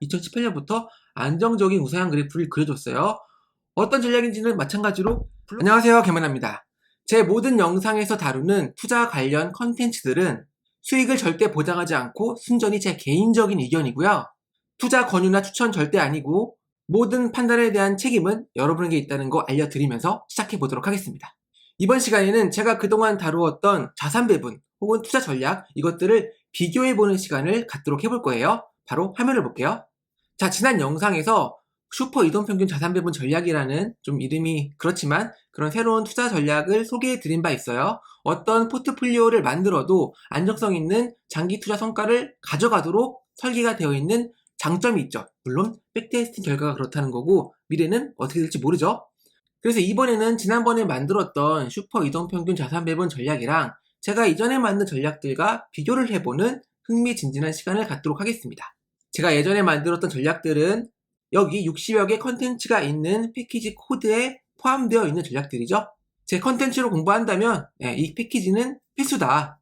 2018년부터 안정적인 우상향 그래프를 그려줬어요. 어떤 전략인지는 마찬가지로 안녕하세요, 개만합니다. 제 모든 영상에서 다루는 투자 관련 컨텐츠들은 수익을 절대 보장하지 않고 순전히 제 개인적인 의견이고요. 투자 권유나 추천 절대 아니고 모든 판단에 대한 책임은 여러분에게 있다는 거 알려드리면서 시작해 보도록 하겠습니다. 이번 시간에는 제가 그동안 다루었던 자산 배분 혹은 투자 전략 이것들을 비교해보는 시간을 갖도록 해볼 거예요. 바로 화면을 볼게요. 자, 지난 영상에서 슈퍼 이동평균 자산 배분 전략이라는 좀 이름이 그렇지만 그런 새로운 투자 전략을 소개해 드린 바 있어요. 어떤 포트폴리오를 만들어도 안정성 있는 장기 투자 성과를 가져가도록 설계가 되어 있는 장점이 있죠. 물론 백테스팅 결과가 그렇다는 거고 미래는 어떻게 될지 모르죠. 그래서 이번에는 지난번에 만들었던 슈퍼 이동평균 자산 배분 전략이랑 제가 이전에 만든 전략들과 비교를 해보는 흥미진진한 시간을 갖도록 하겠습니다. 제가 예전에 만들었던 전략들은 여기 60여 개 컨텐츠가 있는 패키지 코드에 포함되어 있는 전략들이죠. 제 컨텐츠로 공부한다면 이 패키지는 필수다.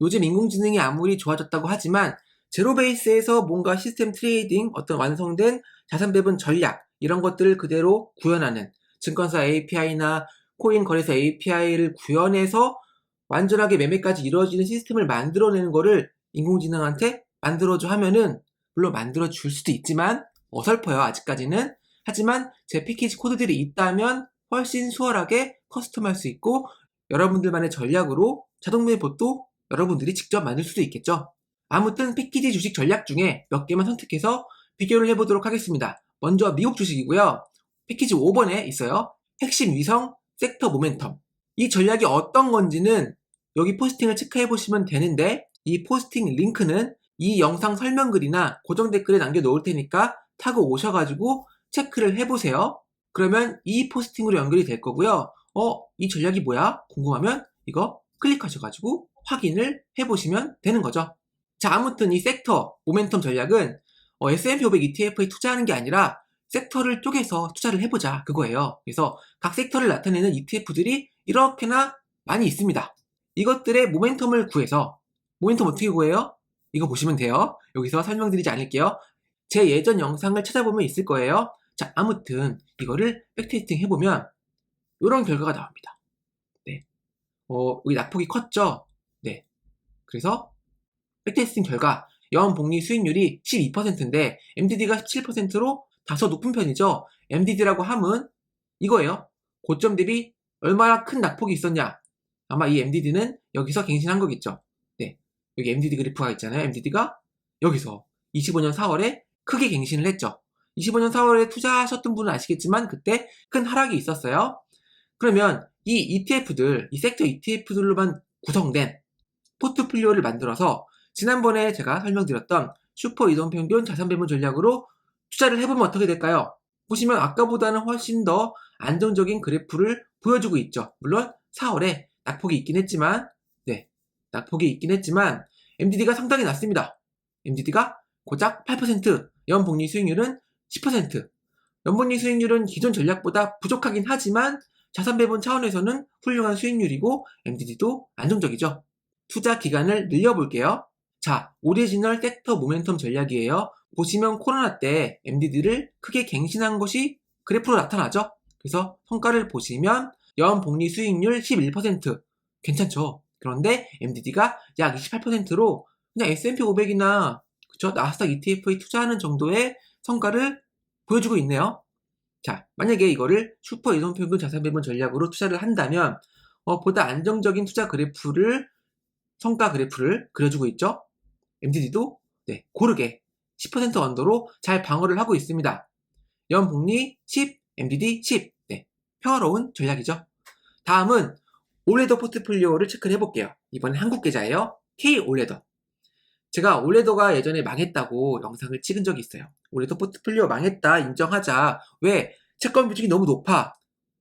요즘 인공지능이 아무리 좋아졌다고 하지만 제로 베이스에서 뭔가 시스템 트레이딩, 어떤 완성된 자산 배분 전략 이런 것들을 그대로 구현하는 증권사 API나 코인 거래소 API를 구현해서 완전하게 매매까지 이루어지는 시스템을 만들어내는 거를 인공지능한테 만들어줘 하면은 물론 만들어줄 수도 있지만 어설퍼요, 아직까지는. 하지만 제 패키지 코드들이 있다면 훨씬 수월하게 커스텀할 수 있고 여러분들만의 전략으로 자동 매매봇도 여러분들이 직접 만들 수도 있겠죠. 아무튼 패키지 주식 전략 중에 몇 개만 선택해서 비교를 해보도록 하겠습니다. 먼저 미국 주식이고요. 패키지 5번에 있어요. 핵심 위성 섹터 모멘텀. 이 전략이 어떤 건지는 여기 포스팅을 체크해 보시면 되는데 이 포스팅 링크는 이 영상 설명글이나 고정 댓글에 남겨놓을 테니까 타고 오셔가지고 체크를 해보세요. 그러면 이 포스팅으로 연결이 될 거고요. 이 전략이 뭐야? 궁금하면 이거 클릭하셔가지고 확인을 해보시면 되는 거죠. 자, 아무튼 이 섹터 모멘텀 전략은 S&P 500 ETF에 투자하는 게 아니라 섹터를 쪼개서 투자를 해보자 그거예요. 그래서 각 섹터를 나타내는 ETF들이 이렇게나 많이 있습니다. 이것들의 모멘텀을 구해서 모멘텀 어떻게 구해요? 이거 보시면 돼요. 여기서 설명드리지 않을게요. 제 예전 영상을 찾아보면 있을 거예요. 자, 아무튼 이거를 백테스팅 해보면 이런 결과가 나옵니다. 네, 여기 낙폭이 컸죠? 네, 그래서 백테스팅 결과 연복리 수익률이 12%인데 MDD가 17%로 다소 높은 편이죠. MDD라고 함은 이거예요. 고점 대비 얼마나 큰 낙폭이 있었냐. 아마 이 MDD는 여기서 갱신한 거겠죠. 네, 여기 MDD 그래프가 있잖아요. MDD가 여기서 25년 4월에 크게 갱신을 했죠. 25년 4월에 투자하셨던 분은 아시겠지만 그때 큰 하락이 있었어요. 그러면 이 ETF들, 이 섹터 ETF들로만 구성된 포트폴리오를 만들어서 지난번에 제가 설명드렸던 슈퍼 이동평균 자산 배분 전략으로 투자를 해보면 어떻게 될까요? 보시면 아까보다는 훨씬 더 안정적인 그래프를 보여주고 있죠. 물론 4월에 낙폭이 있긴 했지만 낙폭이 있긴 했지만 MDD가 상당히 낮습니다. MDD가 고작 8%, 연복리 수익률은 10%. 연복리 수익률은 기존 전략보다 부족하긴 하지만 자산 배분 차원에서는 훌륭한 수익률이고 MDD도 안정적이죠. 투자 기간을 늘려볼게요. 자, 오리지널 섹터 모멘텀 전략이에요. 보시면 코로나 때 MDD를 크게 갱신한 것이 그래프로 나타나죠. 그래서 성과를 보시면 연복리 수익률 11%. 괜찮죠? 그런데 MDD가 약 28%로 그냥 S&P 500이나 그쵸? 나스닥 ETF에 투자하는 정도의 성과를 보여주고 있네요. 자, 만약에 이거를 슈퍼 이동평균 자산 배분 전략으로 투자를 한다면 보다 안정적인 투자 그래프를 성과 그래프를 그려주고 있죠. MDD도 고르게 10% 언더로 잘 방어를 하고 있습니다. 연복리 10, MDD 10. 평화로운 전략이죠. 다음은 올레더 포트폴리오를 체크를 해볼게요. 이번엔 한국 계좌예요. K 올레더. 제가 올레더가 예전에 망했다고 영상을 찍은 적이 있어요. 올레더 포트폴리오 망했다 인정하자. 왜? 채권 비중이 너무 높아.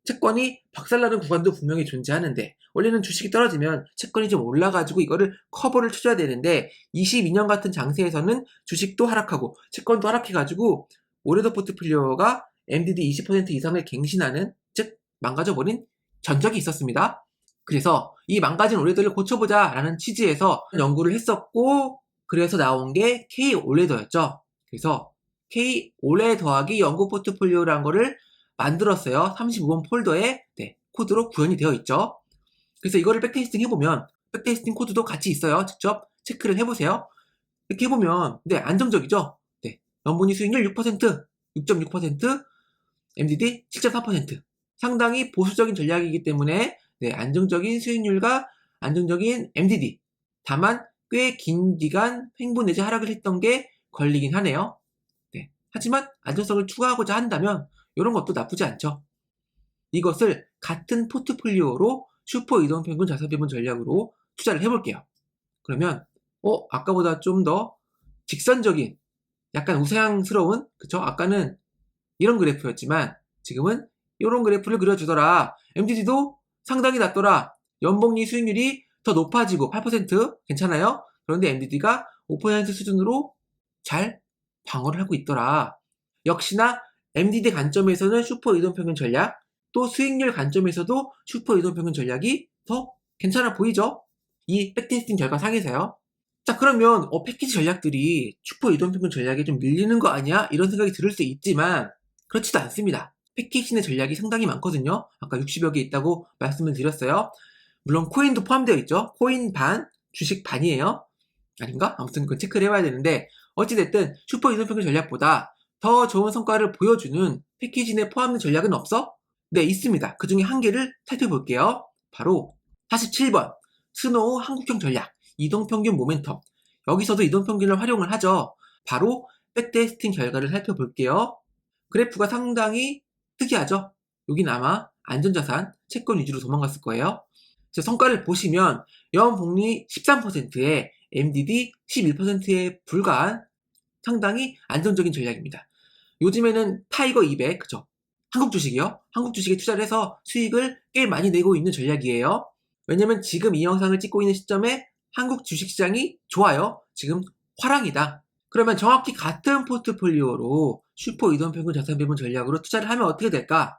채권이 박살나는 구간도 분명히 존재하는데 원래는 주식이 떨어지면 채권이 좀 올라가지고 이거를 커버를 쳐줘야 되는데 22년 같은 장세에서는 주식도 하락하고 채권도 하락해가지고 올레더 포트폴리오가 MDD 20% 이상을 갱신하는 즉 망가져버린 전적이 있었습니다. 그래서 이 망가진 올레더를 고쳐보자 라는 취지에서 연구를 했었고 그래서 나온 게 K 올레더였죠. 그래서 K 올해 더하기 연구 포트폴리오라는 거를 만들었어요. 35번 폴더에 코드로 구현이 되어 있죠. 그래서 이거를 백테스팅 해보면 백테스팅 코드도 같이 있어요. 직접 체크를 해보세요. 이렇게 해보면 안정적이죠. 연분위 수익률 6%, 6.6%, MDD 7.4%. 상당히 보수적인 전략이기 때문에 안정적인 수익률과 안정적인 MDD. 다만 꽤 긴 기간 횡보 내지 하락을 했던 게 걸리긴 하네요. 하지만 안정성을 추가하고자 한다면 이런 것도 나쁘지 않죠. 이것을 같은 포트폴리오로 슈퍼 이동평균 자산배분 전략으로 투자를 해볼게요. 그러면 아까보다 좀 더 직선적인 약간 우상스러운, 그쵸? 아까는 이런 그래프였지만 지금은 이런 그래프를 그려주더라. MDD도 상당히 낮더라. 연복리 수익률이 더 높아지고 8% 괜찮아요? 그런데 MDD가 5% 수준으로 잘 방어를 하고 있더라. 역시나 MDD 관점에서는 슈퍼 이동평균 전략, 또 수익률 관점에서도 슈퍼 이동평균 전략이 더 괜찮아 보이죠? 이 백테스팅 결과 상에서요. 자, 그러면 패키지 전략들이 슈퍼 이동평균 전략에 좀 밀리는 거 아니야? 이런 생각이 들을 수 있지만 그렇지도 않습니다. 패키지 내 전략이 상당히 많거든요. 아까 60여 개 있다고 말씀을 드렸어요. 물론 코인도 포함되어 있죠. 코인 반, 주식 반이에요. 아닌가? 아무튼 그건 체크를 해봐야 되는데 어찌됐든 슈퍼 이동평균 전략보다 더 좋은 성과를 보여주는 패키지 내 포함된 전략은 없어? 네, 있습니다. 그 중에 한 개를 살펴볼게요. 바로 47번 스노우 한국형 전략 이동평균 모멘텀. 여기서도 이동평균을 활용을 하죠. 바로 백테스팅 결과를 살펴볼게요. 그래프가 상당히 특이하죠. 여긴 아마 안전자산, 채권 위주로 도망갔을 거예요. 성과를 보시면 연복리 13%에 MDD 11%에 불과한 상당히 안정적인 전략입니다. 요즘에는 타이거 200, 그쵸? 한국 주식이요. 한국 주식에 투자를 해서 수익을 꽤 많이 내고 있는 전략이에요. 왜냐면 지금 이 영상을 찍고 있는 시점에 한국 주식시장이 좋아요. 지금 화랑이다. 그러면 정확히 같은 포트폴리오로 슈퍼 이동평균 자산배분 전략으로 투자를 하면 어떻게 될까?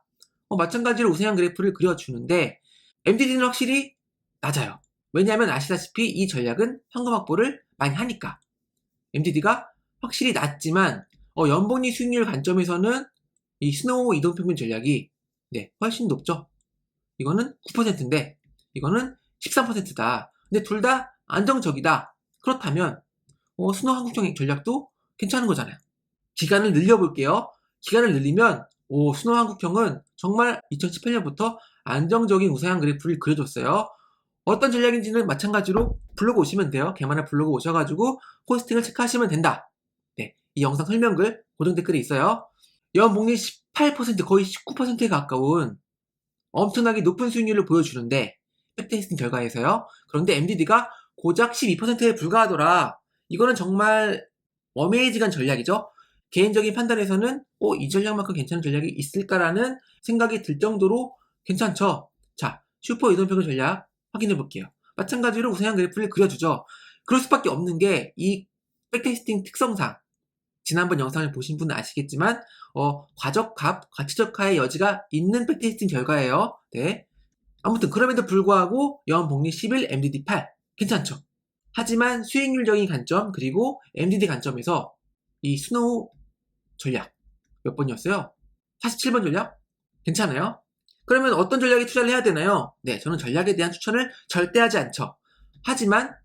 마찬가지로 우상향 그래프를 그려주는데 MDD는 확실히 낮아요. 왜냐하면 아시다시피 이 전략은 현금 확보를 많이 하니까. MDD가 확실히 낮지만 연복리 수익률 관점에서는 이 스노우 이동평균 전략이 훨씬 높죠. 이거는 9%인데 이거는 13%다. 근데 둘 다 안정적이다. 그렇다면 스노우 한국형 전략도 괜찮은 거잖아요. 기간을 늘려볼게요. 기간을 늘리면 스노우 한국형은 정말 2018년부터 안정적인 우상향 그래프를 그려줬어요. 어떤 전략인지는 마찬가지로 블로그 오시면 돼요. 개만한 블로그 오셔가지고 포스팅을 체크하시면 된다. 이 영상 설명글 고정 댓글에 있어요. 연복리 18% 거의 19%에 가까운 엄청나게 높은 수익률을 보여주는데 백테스팅 결과에서요. 그런데 MDD가 고작 12%에 불과하더라. 이거는 정말 어메이징한 전략이죠. 개인적인 판단에서는 이 전략만큼 괜찮은 전략이 있을까라는 생각이 들 정도로 괜찮죠. 자, 슈퍼 이동평균 전략 확인해 볼게요. 마찬가지로 우상향 그래프를 그려주죠. 그럴 수밖에 없는 게 이 백테스팅 특성상 지난번 영상을 보신 분은 아시겠지만 과적합, 과치적화의 여지가 있는 백테스팅 결과예요. 아무튼 그럼에도 불구하고 연복리 11, MDD 8 괜찮죠. 하지만 수익률적인 관점 그리고 MDD 관점에서 이 스노우 전략 몇 번이었어요? 47번 전략? 괜찮아요? 그러면 어떤 전략에 투자를 해야 되나요? 저는 전략에 대한 추천을 절대 하지 않죠. 하지만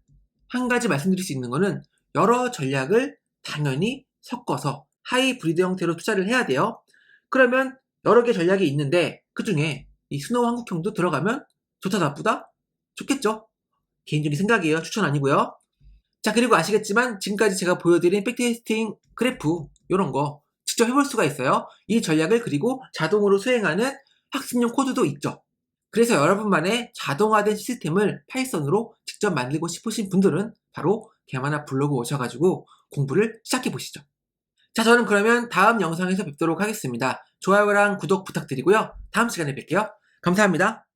한 가지 말씀드릴 수 있는 거는 여러 전략을 당연히 섞어서 하이브리드 형태로 투자를 해야 돼요. 그러면 여러 개 전략이 있는데 그 중에 이 스노우 한국형도 들어가면 좋다 나쁘다? 좋겠죠. 개인적인 생각이에요. 추천 아니고요. 자, 그리고 아시겠지만 지금까지 제가 보여드린 백테스팅 그래프 이런 거 직접 해볼 수가 있어요. 이 전략을 그리고 자동으로 수행하는 학습용 코드도 있죠. 그래서 여러분만의 자동화된 시스템을 파이썬으로 직접 만들고 싶으신 분들은 바로 개만화 블로그 오셔가지고 공부를 시작해 보시죠. 자, 저는 그러면 다음 영상에서 뵙도록 하겠습니다. 좋아요랑 구독 부탁드리고요. 다음 시간에 뵐게요. 감사합니다.